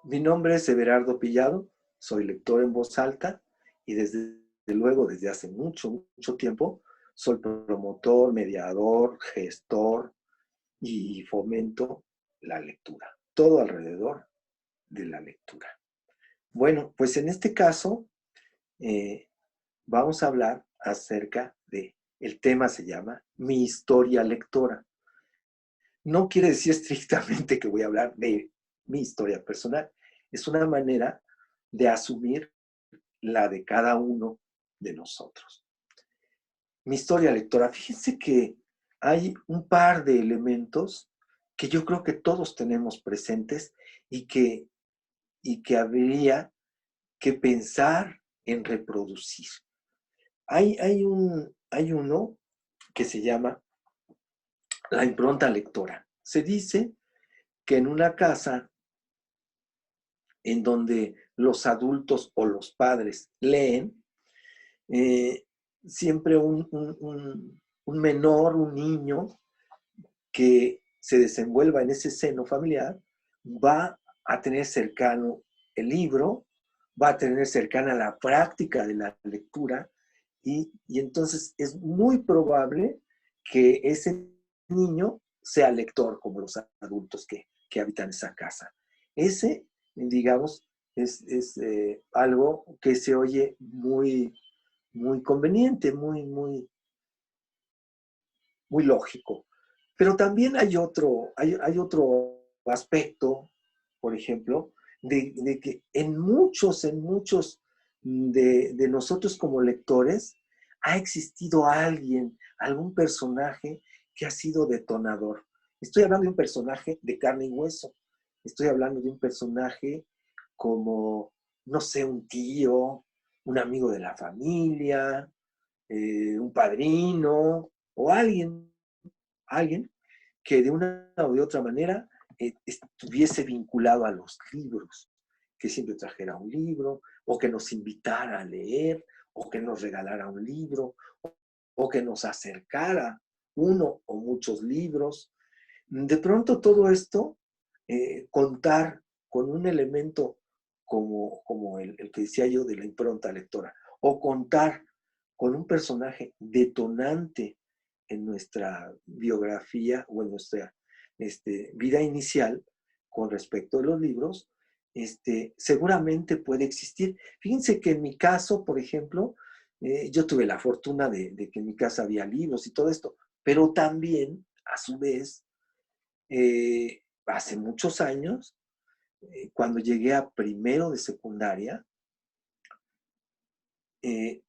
Mi nombre es Everardo Pillado, soy lector en voz alta y luego, desde hace mucho, mucho tiempo, soy promotor, mediador, gestor y fomento la lectura, todo alrededor de la lectura. Bueno, pues en este caso eh, vamos a hablar acerca de, el tema se llama Mi historia lectora. No quiere decir estrictamente que voy a hablar de mi historia personal, es una manera de asumir la de cada uno de nosotros. Mi historia lectora, fíjense que hay un par de elementos que yo creo que todos tenemos presentes y que habría que pensar en reproducir. Hay uno que se llama la impronta lectora. Se dice que en una casa en donde los adultos o los padres leen, eh, siempre un menor, un niño que se desenvuelva en ese seno familiar, va a tener cercano el libro, va a tener cercana la práctica de la lectura y entonces es muy probable que ese niño sea lector como los adultos que habitan esa casa. Ese, digamos, es algo que se oye muy, muy conveniente, muy lógico. Pero también hay otro aspecto, por ejemplo, de que en muchos de nosotros como lectores, ha existido alguien, algún personaje que ha sido detonador. Estoy hablando de un personaje de carne y hueso. Estoy hablando de un personaje como, no sé, un tío, un amigo de la familia, un padrino o alguien que de una o de otra manera estuviese vinculado a los libros, que siempre trajera un libro, o que nos invitara a leer, o que nos regalara un libro, o que nos acercara uno o muchos libros. De pronto todo esto, contar con un elemento como el que decía yo de la impronta lectora, o contar con un personaje detonante en nuestra biografía o en nuestra vida inicial con respecto a los libros, seguramente puede existir. Fíjense que en mi caso, por ejemplo, yo tuve la fortuna de que en mi casa había libros y todo esto, pero también, a su vez, hace muchos años, cuando llegué a primero de secundaria, eh,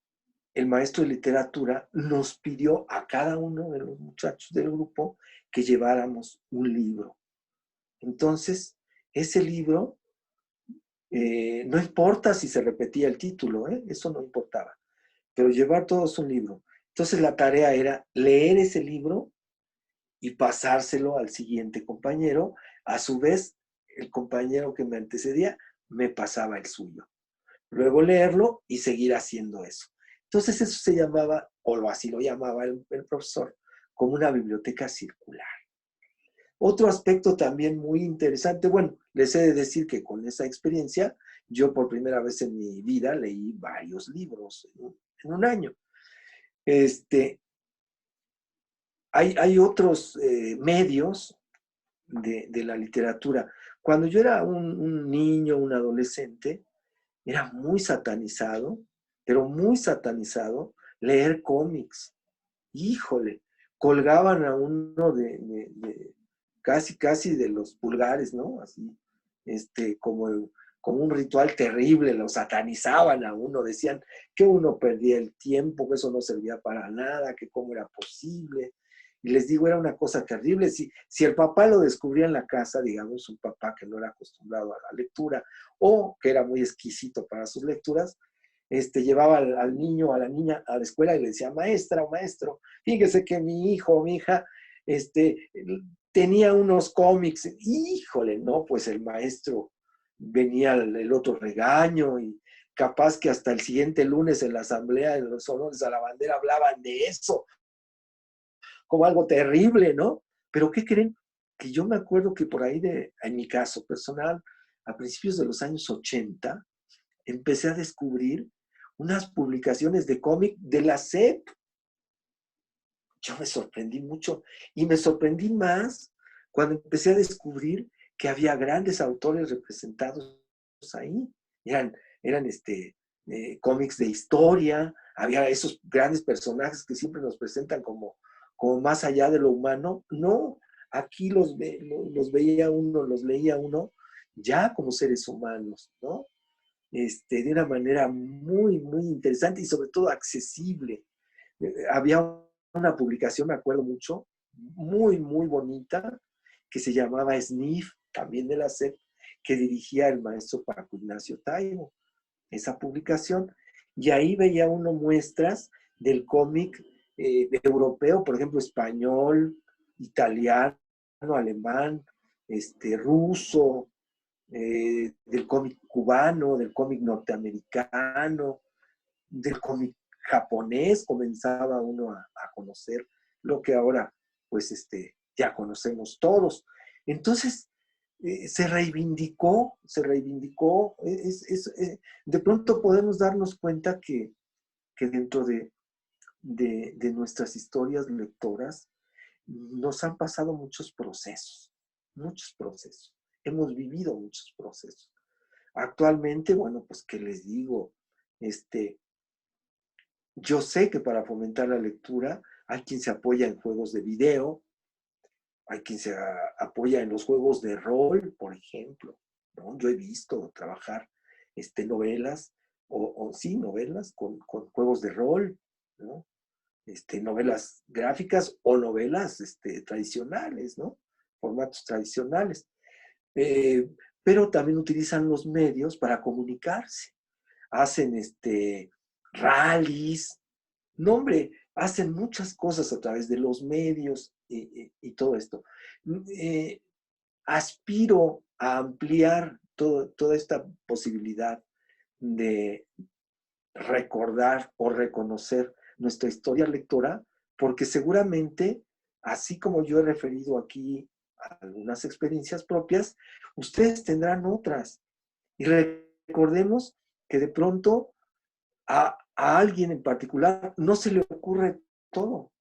el maestro de literatura nos pidió a cada uno de los muchachos del grupo que lleváramos un libro. Entonces, ese libro, no importa si se repetía el título, eso no importaba, pero llevar todos un libro. Entonces la tarea era leer ese libro y pasárselo al siguiente compañero. A su vez, el compañero que me antecedía me pasaba el suyo. Luego leerlo y seguir haciendo eso. Entonces eso se llamaba, así lo llamaba el profesor, como una biblioteca circular. Otro aspecto también muy interesante, bueno, les he de decir que con esa experiencia, yo por primera vez en mi vida leí varios libros en un año. Hay otros medios de la literatura. Cuando yo era un niño, un adolescente, era muy satanizado, pero muy satanizado, leer cómics. Híjole, colgaban a uno de casi de los pulgares, ¿no? Así, como un ritual terrible, lo satanizaban a uno, decían que uno perdía el tiempo, que eso no servía para nada, que cómo era posible. Y les digo, era una cosa terrible. Si el papá lo descubría en la casa, digamos, un papá que no era acostumbrado a la lectura o que era muy exquisito para sus lecturas, llevaba al niño o a la niña a la escuela y le decía, maestra o maestro, fíjese que mi hijo o mi hija tenía unos cómics. Híjole, no, pues el maestro venía el otro regaño y capaz que hasta el siguiente lunes en la asamblea de los honores a la bandera hablaban de eso como algo terrible, ¿no? Pero ¿qué creen? Que yo me acuerdo que por ahí, en mi caso personal, a principios de los años 80, empecé a descubrir unas publicaciones de cómic de la SEP. Yo me sorprendí mucho y me sorprendí más cuando empecé a descubrir que había grandes autores representados ahí. Eran, eran cómics de historia, había esos grandes personajes que siempre nos presentan como más allá de lo humano. No, aquí los veía uno, los leía uno ya como seres humanos, ¿no? De una manera muy, muy interesante y sobre todo accesible. Había una publicación, me acuerdo mucho, muy, muy bonita, que se llamaba Sniff, también de la SEP, que dirigía el maestro Paco Ignacio Taibo, esa publicación. Y ahí veía uno muestras del cómic europeo, por ejemplo, español, italiano, alemán, ruso, del cómic cubano, del cómic norteamericano, del cómic japonés, comenzaba uno a conocer lo que ahora, pues, ya conocemos todos. Entonces, se reivindicó, de pronto podemos darnos cuenta que dentro de nuestras historias lectoras nos han pasado muchos procesos, hemos vivido muchos procesos. Actualmente, bueno, pues, ¿qué les digo? Yo sé que para fomentar la lectura hay quien se apoya en juegos de video, hay quien se apoya en los juegos de rol, por ejemplo, ¿no? Yo he visto trabajar novelas, o sí, novelas con juegos de rol, ¿no? Novelas gráficas o novelas tradicionales, ¿no? Formatos tradicionales. Eh, pero también utilizan los medios para comunicarse. Hacen rallies, no, hombre, hacen muchas cosas a través de los medios y todo esto. Eh, Aspiro a ampliar toda esta posibilidad de recordar o reconocer nuestra historia lectora, porque seguramente, así como yo he referido aquí algunas experiencias propias, ustedes tendrán otras. Y recordemos que de pronto a alguien en particular no se le ocurre todo.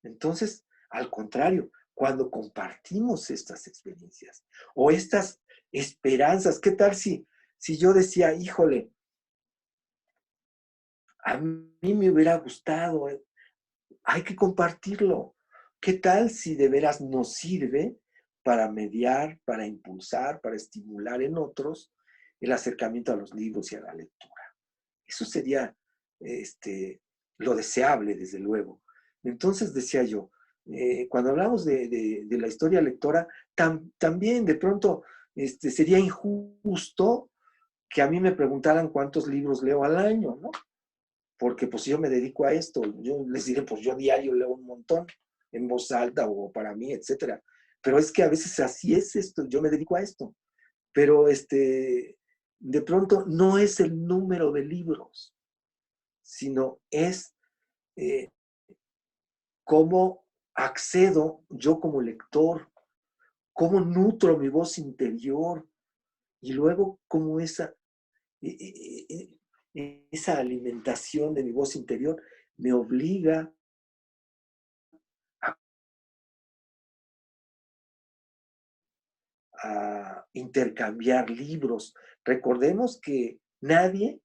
Entonces, al contrario, cuando compartimos estas experiencias o estas esperanzas, ¿qué tal si yo decía, híjole, a mí me hubiera gustado, hay que compartirlo? ¿Qué tal si de veras nos sirve para mediar, para impulsar, para estimular en otros el acercamiento a los libros y a la lectura? Eso sería lo deseable, desde luego. Entonces, decía yo, cuando hablamos de la historia lectora, también de pronto sería injusto que a mí me preguntaran cuántos libros leo al año, ¿no? Porque pues yo me dedico a esto, yo les diré, pues yo diario leo un montón, en voz alta o para mí, etcétera. Pero es que a veces así es esto, yo me dedico a esto. Pero de pronto no es el número de libros, sino es eh, cómo accedo yo como lector, cómo nutro mi voz interior y luego cómo esa alimentación de mi voz interior me obliga a intercambiar libros. Recordemos que nadie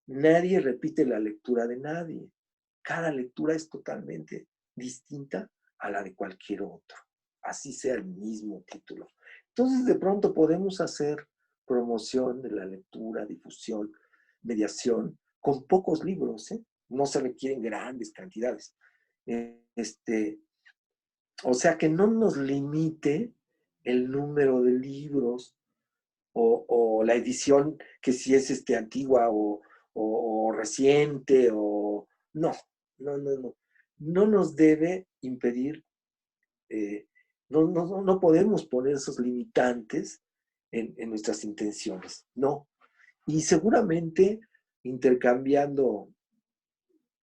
repite la lectura de nadie. Cada lectura es totalmente distinta a la de cualquier otro, así sea el mismo título. Entonces, de pronto podemos hacer promoción de la lectura, difusión, mediación, con pocos libros, ¿eh? No se requieren grandes cantidades. O sea, que no nos limite el número de libros o la edición, que si es antigua o reciente, o no, no. No nos debe impedir, no podemos poner esos limitantes en nuestras intenciones, no. Y seguramente intercambiando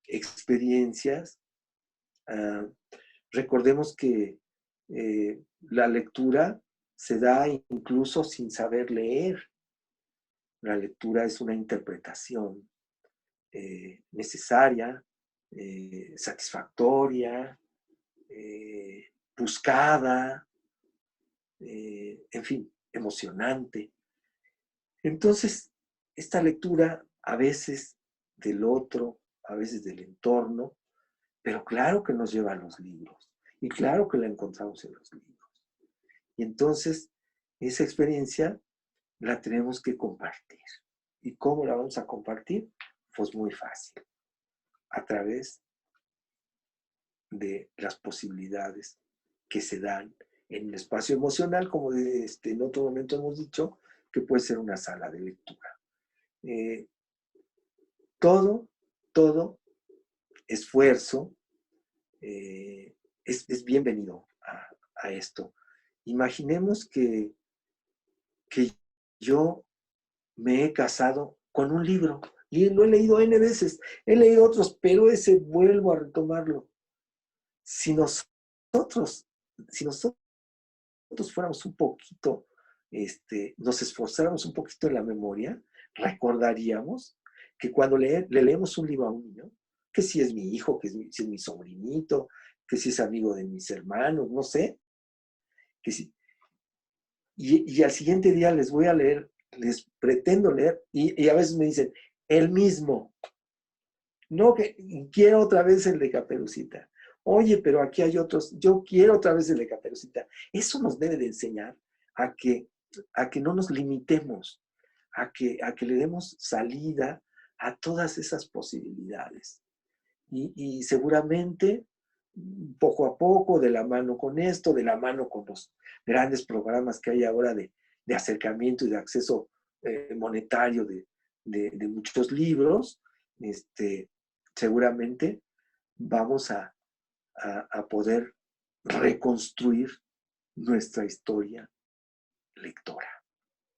experiencias, ah, recordemos que la lectura se da incluso sin saber leer. La lectura es una interpretación necesaria, satisfactoria, buscada, en fin, emocionante. Entonces, esta lectura a veces del otro, a veces del entorno, pero claro que nos lleva a los libros y claro que la encontramos en los libros. Y entonces, esa experiencia la tenemos que compartir. ¿Y cómo la vamos a compartir? Pues muy fácil, a través de las posibilidades que se dan en el espacio emocional, como en otro momento hemos dicho, que puede ser una sala de lectura. Eh, todo, todo esfuerzo es bienvenido a esto. Imaginemos que yo me he casado con un libro y lo he leído N veces, he leído otros, pero ese vuelvo a retomarlo. Si nosotros, si nosotros fuéramos un poquito, nos esforzáramos un poquito en la memoria, recordaríamos que cuando le leemos un libro a un niño, que si es mi hijo, si es mi sobrinito, que si es amigo de mis hermanos, no sé, que si, y al siguiente día les voy a leer, les pretendo leer, y a veces me dicen, el mismo, no, que quiero otra vez el de Caperucita. Oye, pero aquí hay otros, yo quiero otra vez el de Caperucita. Eso nos debe de enseñar a que, a que no nos limitemos, a que le demos salida a todas esas posibilidades. Y seguramente, poco a poco, de la mano con esto, de la mano con los grandes programas que hay ahora de acercamiento y de acceso monetario de muchos libros, seguramente vamos a poder reconstruir nuestra historia lectora.